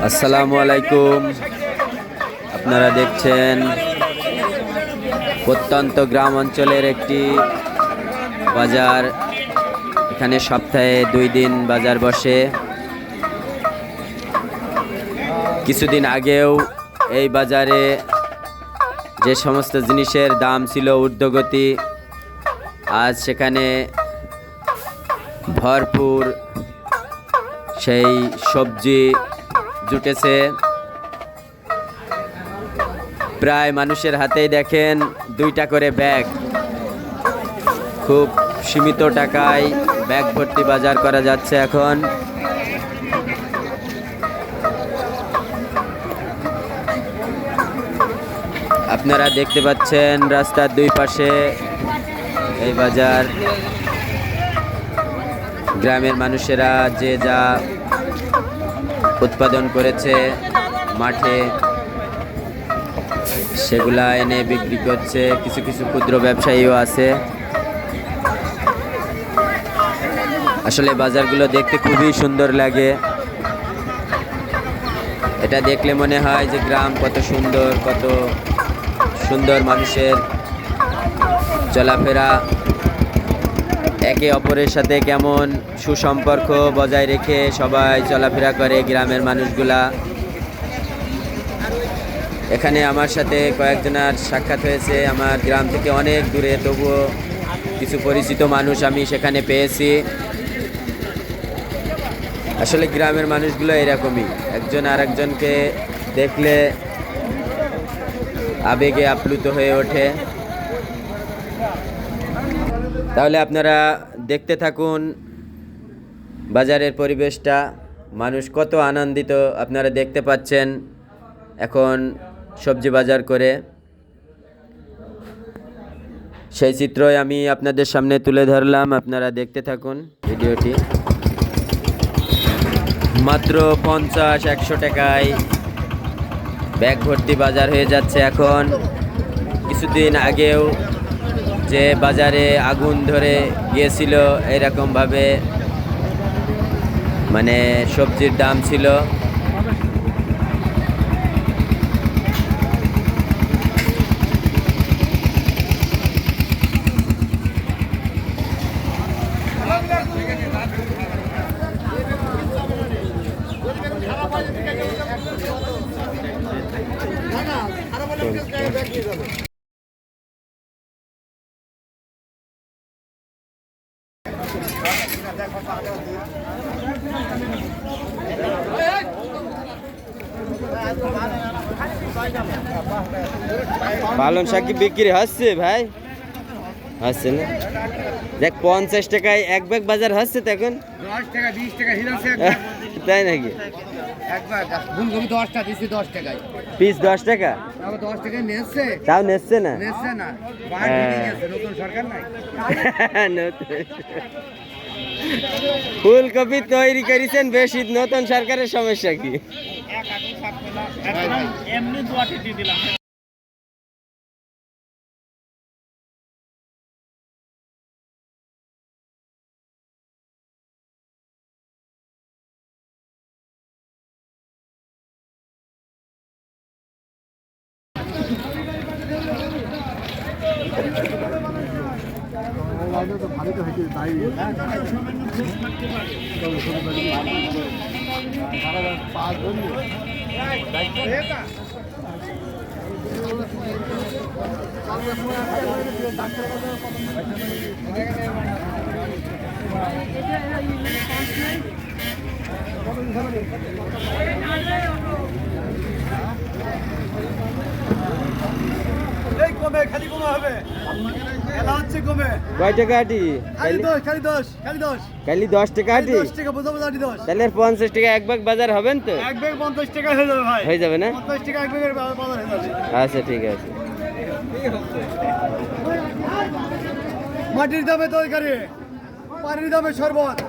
আসসালামু আলাইকুম। আপনারা দেখছেন প্রত্যন্ত গ্রাম অঞ্চলের একটি বাজার। এখানে সপ্তাহে 2 দিন বাজার বসে। কিছুদিন আগেও এই বাজারে যে সমস্ত জিনিসের দাম ছিল ঊর্ধ্বগতি, আজ সেখানে ভরপুর সেই সবজি জুটেছে। প্রায় মানুষের হাতেই দেখেন 2টা করে ব্যাগ। খুব সীমিত টাকায় ব্যাগ ভর্তি বাজার করা যাচ্ছে এখন। আপনারা দেখতে পাচ্ছেন রাস্তার 2 পাশে এই বাজার। গ্রামের মানুষেরা যে যা উৎপাদন করেছে মাঠে, সেগুলা এনে বিক্রি করছে। কিছু কিছু ক্ষুদ্র ব্যবসায়ীও আছে। আসলে বাজারগুলো দেখতে খুবই সুন্দর লাগে। এটা দেখলে মনে হয় যে গ্রাম কত সুন্দর, কত সুন্দর মানুষের চলাফেরা, একে অপরের সাথে কেমন সুসম্পর্ক বজায় রেখে সবাই চলাফেরা করে গ্রামের মানুষগুলা। এখানে আমার সাথে কয়েকজনের সাক্ষাৎ হয়েছে আমার গ্রাম থেকে অনেক দূরে, তবুও কিছু পরিচিত মানুষ আমি সেখানে পেয়েছি। আসলে গ্রামের মানুষগুলো এরকমই, একজন আরেকজনকে দেখলে আবেগে আপ্লুত হয়ে ওঠে। তাহলে আপনারা দেখতে থাকুন বাজারের পরিবেশটা। মানুষ কত আনন্দিত আপনারা দেখতে পাচ্ছেন এখন সবজি বাজার করে। সেই চিত্রই আমি আপনাদের সামনে তুলে ধরলাম। আপনারা দেখতে থাকুন ভিডিওটি। মাত্র 50-100 টাকায় ব্যাগ ভর্তি বাজার হয়ে যাচ্ছে এখন। কিছুদিন আগেও যে বাজারে আগুন ধরে গিয়েছিল, এরকমভাবে মানে সবজির দাম ছিল। পালং শাক কি বিক্রি হচ্ছে ভাই? হচ্ছে না? দেখ 50 টাকায় এক ব্যাগ বাজার হচ্ছে তো এখন। 10 টাকা 20 টাকা হিরাছে তাই নাকি? একবার ফুলকপি 10টা দিছি 10 টাকায়। পিস 10 টাকা? তাও 10 টাকায় নেছে। তাও নেচ্ছে না? নেছে না। বাড়ি গেছে, নতুন সরকার নাই। ফুলকপি তৈরি করেছেন বেশি, নতুন সরকারের সমস্যা কি? এমনি দুয়াটি দিয়ে দিলাম। খালি কমে হবে, এলা হচ্ছে কমে। কয় টাকা আটি? খালি 10 খালি 10 টাকা আটি? 10 টাকা বোঝা বোঝা 10। তাহলে 50 টাকা এক ব্যাগ বাজার হবেন তো? এক ব্যাগ 50 টাকা হয়ে যাবে ভাই। হয়ে যাবে না? 50 টাকা এক ব্যাগের বাজার হয়ে যাবে। আচ্ছা ঠিক আছে। মাটির দামে তরকারি, পানির দামে শরবত।